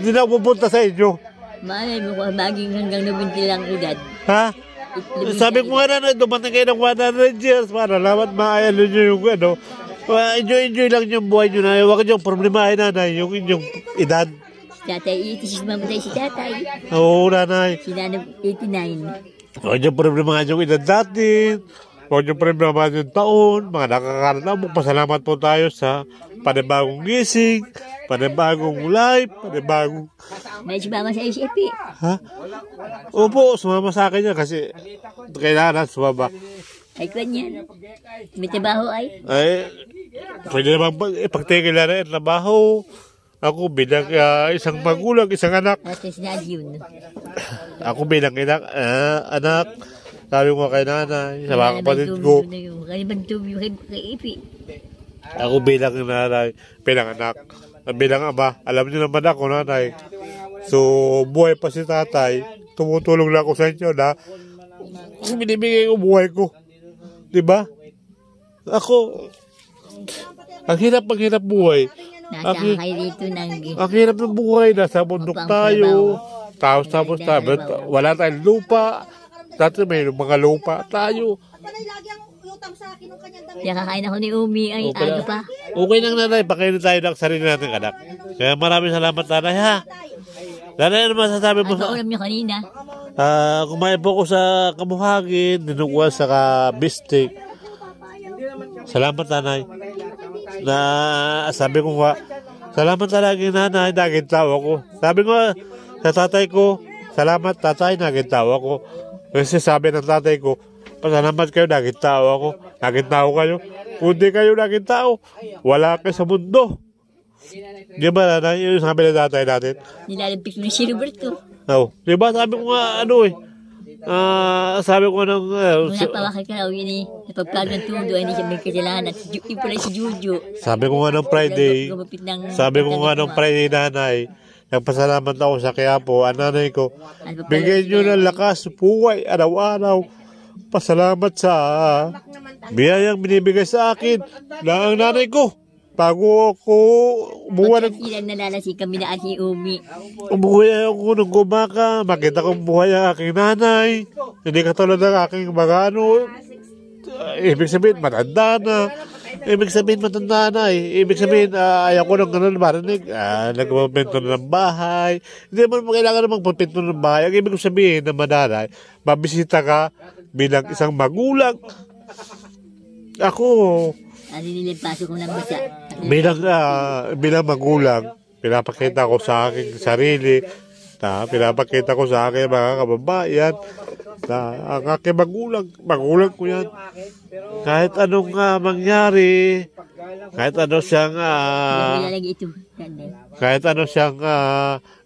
hindi na pupunta sa inyo. Malay mo kung maging hanggang 90 lang edad. Ha? Sabi ko nga nanay, dumating kayo ng 100 years para lamat maayalo nyo yung ano. Enjoy lang yung buhay nyo nanay. Huwag nyo problemahin nanay, yung inyong edad. Tatay 86, mamatay si tatay. Oo nanay. Si nanay 89. Huwag nyo problemahin yung edad natin. Huwag nyo problemahin yung taon. Mga nakakaroon mo, pasalamat po tayo sa panibagong gising, panibagong life, panibagong... May sumama sa ICP. Ha? Opo, sumama sa akin yan kasi kailangan sumama. Ay, kwan yan. May trabaho ay. Ay, pwede naman ipagtigil na rin trabaho. Ako bilang isang magulang, isang anak. Tapos na yun. Ako bilang anak. Sabi ko kay nanay, sa mga kapatid ko. Ako bilang nanay, bilang anak. Bilang ama, alam niyo naman ako nanay. So, buhay pa si tatay. Tumutulong lang ako sa inyo na binibigay ko buhay ko. Diba? Ako, ang hirap buhay. Nasa kayo dito ng... Ang hirap ng buhay, nasa bundok tayo. Tapos wala tayong lupa. Dati may mga lupa tayo. Kaya kakain ako ni Umi ay aga pa. Okay lang nanay, pakainin tayo ng sarili natin anak. Kaya maraming salamat nanay ha. Nanay, ano masasabi mo sa... Ano ulam niyo kanina? Kumain po ako sa kamuhangin, dinuguan sa bistik. Salamat nanay. Na sabi ko nga, salamat talaga nanay, naging tao ako. Sabi ko sa tatay ko, salamat tatay, naging tao ako. Kasi sabi ng tatay ko, pasalamat kayo, naging tao ako. Naging tao kayo. Kung di kayo naging tao, wala kayo sa mundo. Di ba nanay, yung sabi ng tatay natin? Nilalampik mo si Roberto. Oo. Di ba sabi ko nga sabi ko ng... Muna pawakay ka raw yun eh. Napagplag ng tundo, hindi siya may kasalanan. Yung pala si Juju. Sabi ko nga ng Friday, sabi ko nga ng Friday nanay, Nagpasalamat ako sa Quiapo, ang nanay ko. Ano pa pala Bigyan nyo ng lakas, buhay, araw-araw. Pasalamat sa biyayang binibigay sa akin na ang nanay ko. Bago ako umuwi Ilan nalalasi kami na si Umi. umuwi ako ng gumaka, makita kong buhay ang aking nanay. Hindi katulad ng aking mga ano, ibig sabihin matanda na. Ibig sabihin matanda na eh. Ibig sabihin ayaw ko ng ganun marinig. Nagpapinto na ng bahay. Hindi mo kailangan na magpapinto ng bahay. Ang ibig sabihin na mananay, mabisita ka bilang isang magulang. Ako, Ano nilimpaso ko ng basa. bilang magulang, pinapakita ko sa aking sarili, pinapakita ko sa aking mga kababayan, ang aking magulang ko yan. Kahit anong mangyari, kahit ano siyang, Nilalagay ito. kahit ano siyang,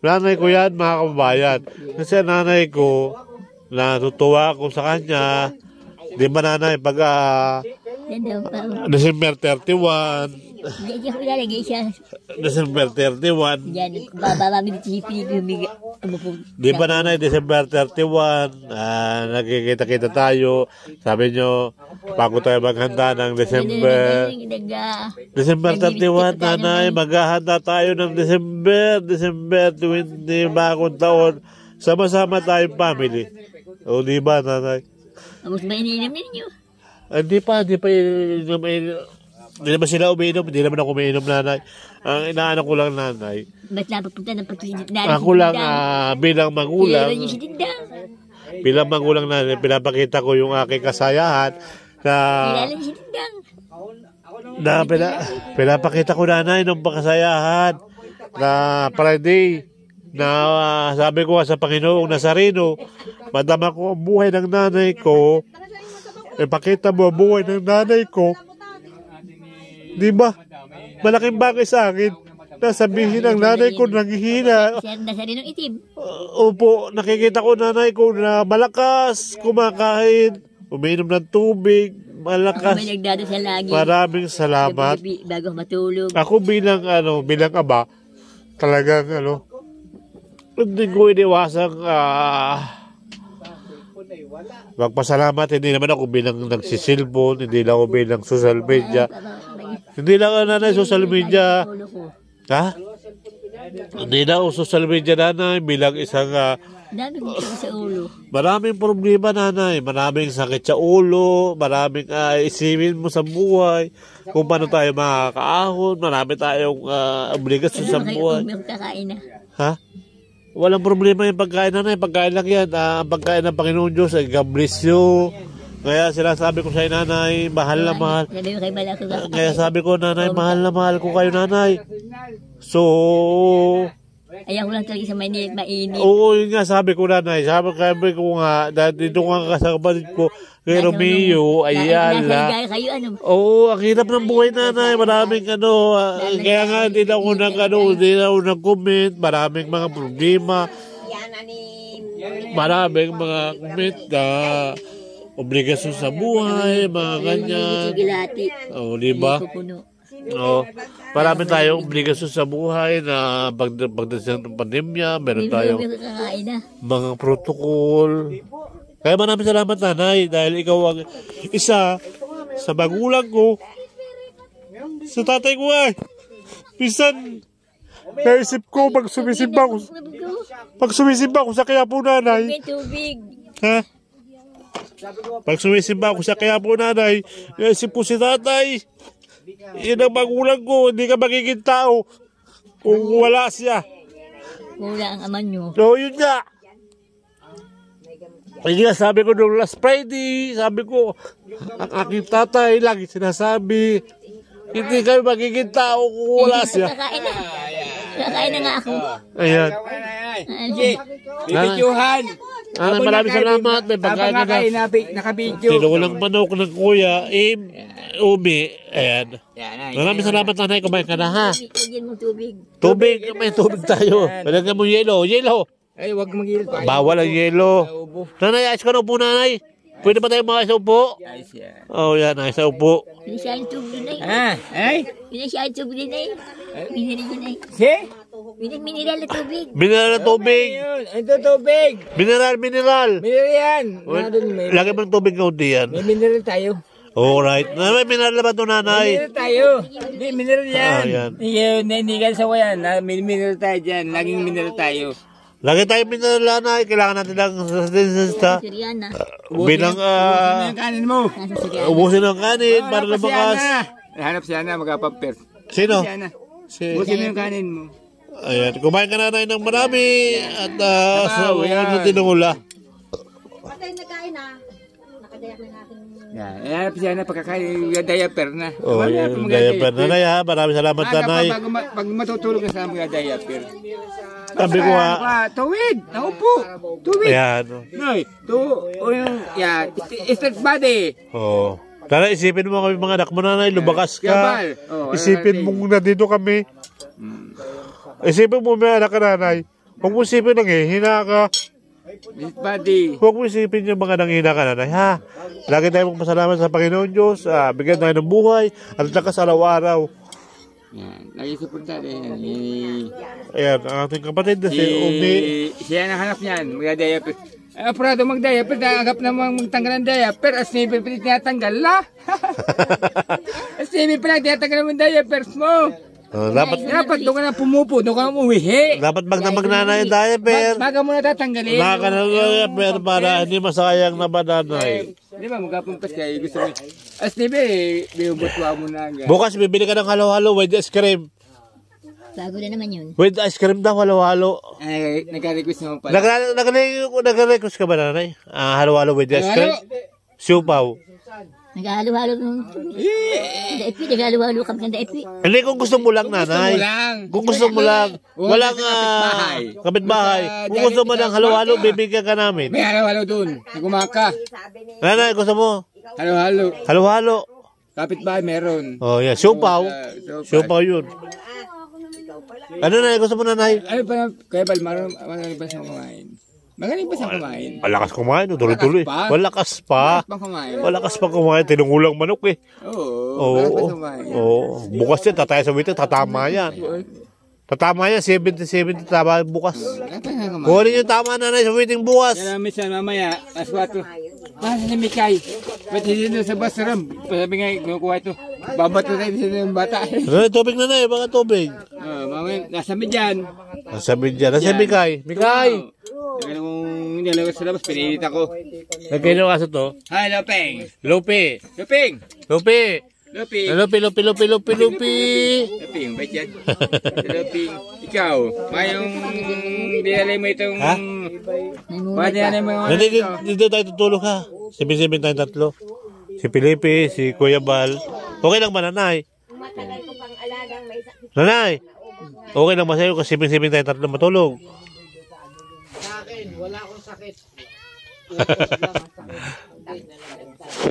nanay ko yan mga kababayan. Kasi nanay ko, natutuwa ko sa kanya, di ba nanay, pag Yan daw pa. December 31, Hindi ko ilalagay siya. December 31, Yan. Bababa dito si Pinig. di ba nanay, December 31, nagkikita-kita tayo. Sabi nyo, bago tayo maghanda ng December 31, nanay, maghahanda tayo ng December 20, bagong taon. Sama-sama tayong family. O, di ba nanay? Tapos ba ininom ninyo? Hindi pa inom. Hindi naman sila umiinom, hindi naman ako umiinom, nanay. Ang inaano ko lang, nanay. Ba't napapunta ng pagkasinit na? Ako lang bilang magulang, Kaya niyo si Tindang. bilang magulang na pinapakita ko yung aking kasayahan na Kilala niyo si Tindang. pinapakita ko nanay ng kasayahan na Friday na sabi ko sa Panginoong Nazareno, madama ko ang buhay ng nanay ko, ipakita mo ang buhay ng nanay ko. Di ba? Malaking bagay sa akin na sabihin ng nanay ko nanghihina. Siya nasa rin ng itim. Opo, nakikita ko nanay ko na malakas, kumakain, umiinom ng tubig, malakas. May nagdado siya lagi. Maraming salamat. Bago matulog. Ako bilang aba, talagang hindi ko iniwasang magpasalamat. Hindi naman ako bilang nagsisilbon, hindi lang ako bilang social media. Hindi lang nanay social media. Ha? Hindi na ako social media, nanay, bilang isang Dami kong sakit sa ulo. maraming problema, nanay. Maraming sakit sa ulo, maraming isipin mo sa buhay, kung paano tayo makakaahon, marami tayong obligasyon sa buhay. May kakain na. Ha? Walang problema yung pagkain, nanay. Pagkain lang yan. Ang pagkain ng Panginoon Diyos ay God bless you. Kaya sinasabi ko sa nanay, mahal na mahal. Sabi mo kay Malaki ka. Kaya sabi ko, nanay, mahal na mahal ko kayo, nanay. So, Ayaw ko lang talaga sa mainit. oo, yun nga sabi ko, nanay. Sabi ko nga, dahil dito nga sa kapatid ko, kay Romeo, ayan Nasa la. kayo, ano? Oo, ang hirap ng buhay, nanay. Maraming kaya nga hindi na ako nag-comment. Maraming mga problema. Maraming mga comment na obligasyon sa buhay, mga ganyan. Gilati. Oo, di ba? Oo. Marami tayong obligasyon sa buhay na pagdating ng pandemya, meron tayong kakain na. mga protocol. Kaya maraming salamat, nanay, dahil ikaw ang isa sa magulang ko, sa tatay ko ay. Minsan, naisip ko pag sumisimba ko sa Quiapo, nanay. May tubig. Ha? Pag sumisimba ako sa Quiapo, nanay, naisip ko si tatay. Yun ang magulang ko, hindi ka magiging tao kung wala siya. Wala ang ama nyo. So, yun nga. Hindi nga sabi ko nung last Friday, sabi ko, ang aking tatay lagi sinasabi, hindi kayo magiging tao kung wala siya. Kakain na. Kakain na nga ako. Ayan. Bibidyohan. Maraming salamat. May pagkain na Nakabidyo. tinulang manok ng kuya, umi. Ayan. Maraming salamat, nanay. Kumain ka na, ha? Lagyan mo tubig. Tubig. May tubig tayo. Palagyan mo yelo. Yelo. Ay, wag magil. Bawal ang yelo. Nanay, ayos ka na upo, nanay. Pwede ba tayo mga sa upo? Ayos yan. Oh, yan. Ayos sa upo. Hindi siya yung tubig din ay. Ay? Hindi siya yung tubig din ay. Hindi rin din ay. Si? Mineral na tubig. Mineral na tubig. Ayun, ito tubig. Mineral. Mineral yan. Nandun, may Lagi mo ng tubig kaunti yan. mineral tayo. Alright. May mineral na ba ito, nanay? Mineral tayo. Hindi, mineral yan. yan. Hindi ka sa yan. May mineral tayo dyan. Laging mineral tayo. Lagi tayo mineral, nanay. Kailangan natin lang sa Siriana. bilang Ubusin yung kanin mo. Nasa Siriana. ubusin ng kanin para lumakas. Hanap siya na, magpapamper. Sino? Siya na. Ubusin mo yung kanin mo. Ayan, kumain ka nanay ng marami at sa yan. tinungula. Patay na kain na. Nakadayak na natin. Yan, hanap siya na pagkakain diaper na. Oh, yan, diaper nanay ha. Maraming salamat nanay. Pag matutulog na sa mga diaper. Sabi ko ha. Tuwid! Naupo! Tuwid! Ayan. Noy, yan, stretch body. Oh. Tara, isipin mo kami mga anak mo nanay, lumakas ka. Gabal. Oh, Isipin mo na dito kami. Isipin mo may anak ka nanay. Huwag mo isipin nanghihina ka. Stretch body. Huwag mo isipin yung mga nanghihina ka nanay ha. Lagi tayo magpasalamat sa Panginoon Diyos. Bigyan tayo ng buhay at lakas araw-araw. Yan, lagi supunta din. Ayan, ang ating kapatid na si Umi. Siya ang hanap niyan, mga diaper. Prado mag-diaper, agap namang magtanggal ng diaper, as nibir pa tinatanggal la. As nibir pa lang tinatanggal ng diapers mo. Dapat doon ka na pumupo, doon ka na umuwihi. Dapat magdamag na yung diaper. Baga mo na tatanggalin. Baka na diaper para hindi masayang na bananay. Di ba, magapumpas kayo, gusto mo. As nibir, binubutwa mo na agad. Bukas bibili ka ng halo-halo with ice cream. Bago na naman yun. With ice cream daw, halo-halo. Ay, nagka-request mo pala. Nag-request ka ba nanay? Halo-halo with ice cream? Siupaw. Nag-halo-halo ng daipi. Nag-halo-halo kami ng daipi. Hindi, kung gusto mo lang nanay. Kung gusto mo lang. Walang kapitbahay. Kung gusto mo lang halo-halo, bibigyan ka namin. May halo-halo dun. Nagumaka. Nanay, gusto mo? Halo-halo. Halo-halo. Kapit-bahay meron. Oh, yeah. Siupaw. Siupaw yun. Ano na, gusto mo nanay? Ano pa, Kuya Bal, magaling ba siyang kumain? Magaling ba siyang kumain? Malakas kumain, tuloy-tuloy. Malakas pa. Pang kumain? Malakas pa kumain, tinungulang manok eh. Oo, malakas pa kumain. Oo. Bukas yan, tataya sa wito, tatama yan. Tatama yan, 70-70 tama bukas. Kunin yung tama nanay sa waiting bukas. Yan namin siya mamaya, alas 4. Nasa si Mikay. Ba't hindi doon sa basaram? Sabi nga, kukuha ito. Babato tayo sa bata. Tubig nanay, baka tubig. Mamaya, nasa midyan. Nasa midyan, nasa Mikay. Mikay! Kaya kung nilagay sa labas, pinilit ako. Nagkano kaso to? Hi, Lopeng! Lupi! Lopeng! Lupi! Lupi! Lupi! Lopeng, ba't yan? Lopeng, ikaw, mayong dinalay mo itong... Ha? Dinalay mo yung... Dito tayo tutulog ha. Sipin-sipin tayong tatlo. Si Felipe, si Kuya Bal. Okay lang ba nanay? Nanay! Okay lang ba sa'yo kasi sipin-sipin tayong tatlo matulog? Wala akong sakit.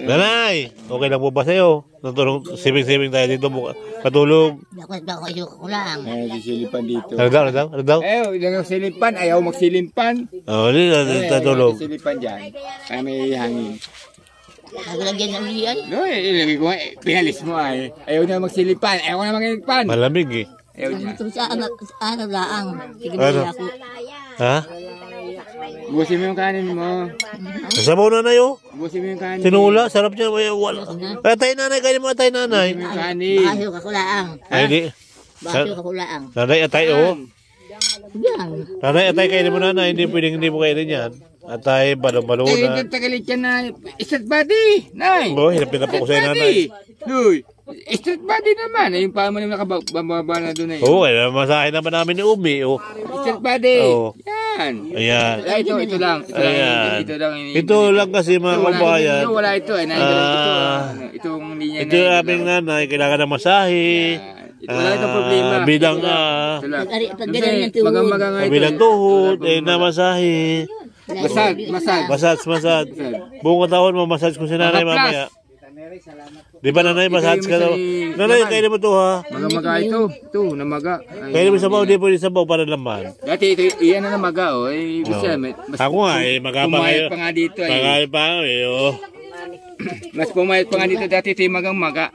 Nanay! Okay lang po ba sa'yo? Sipin-sipin tayo dito matulog. Ako lang. Ay, silipan dito. Ano daw? Ayaw, silipan. Ayaw magsilimpan. Oo, hindi natulog. Silipan dyan. Kaya may hangin. Bago lang dyan ang ulian. No, ilagay ko, pinalis mo ay. Ayaw na magsilipan. Ayaw na magsilipan. Malamig eh. Ayaw niya. Ito sa ano laang. Sige Ano? ako. Ha? Busin mo yung kanin mo. Sasabaw nanay oh. Busin mo yung kanin. Tinula, sarap niya. Tayo nanay, kainin mo tayo nanay. Busin mo yung kanin. Bahasyo ka laang. Ay, di. Bahasyo ka laang. Nanay, atay oh. Yan. Nanay, atay kainin mo nanay. Hindi pwedeng hindi mo kainin yan. Atay, balong-balona. Tagalit yan na. Street body. Nay. Oh, hinapin na po ko sa'yo nanay. Uy. Street body naman. Yung pa mo naman nakababa na doon eh. Oo, masahe naman namin ni Umi. Oh. Street body. Oo. Yan. Ayan. Ito lang. Ayan. Ito lang. Ito lang kasi mga kabayan. Wala ito eh. Itong linya na. Ito yung aming nanay. Kailangan ng masahe. Wala itong problema. Bilang Paggaling ng tuhod. Maga nga ito. bilang tuhod. Na masahe. Masad. Buong katawan mo, massage ko si nanay mamaya. Di ba nanay, massage ka daw? Nanay, kainin mo to ha. Maga ito. Ito, namaga. Kainin mo sabaw, di pwede sabaw para laman. Dati ito, iyan na namaga oh. Ako nga magapa pumayat pa nga dito eh. Pagkaya pa oh. Mas pumayat pa nga dito dati ito yung magang maga.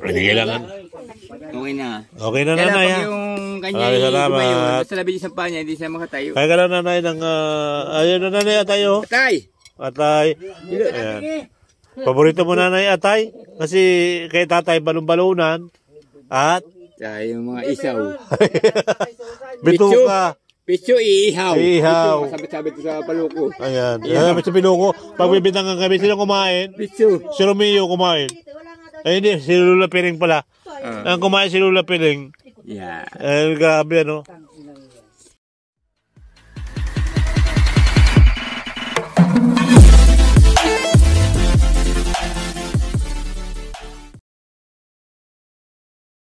Hindi kailangan. Okay na. Okay na Kaya nanay ha. pag yung kanya Maraming salamat. gumayon. Sa labi niya sa panya, hindi siya makatayo. Kaya ka lang nanay ng, ayun na nanay atay oh. Patay! Atay. Ayan. Paborito mo nanay atay? Kasi kay tatay balon-balunan. At Tayo yung mga isaw. bituka. Picho, iihaw. Iihaw. Picho, masabit-sabit sa paluko. Ayan. Ayan, sa pinuko. Pag bibitangan kami, sino kumain? Picho. Si Romeo kumain. Ay hindi, si Lula Piling pala. Ang kumain si Lula Piling. Yeah. Grabe ano.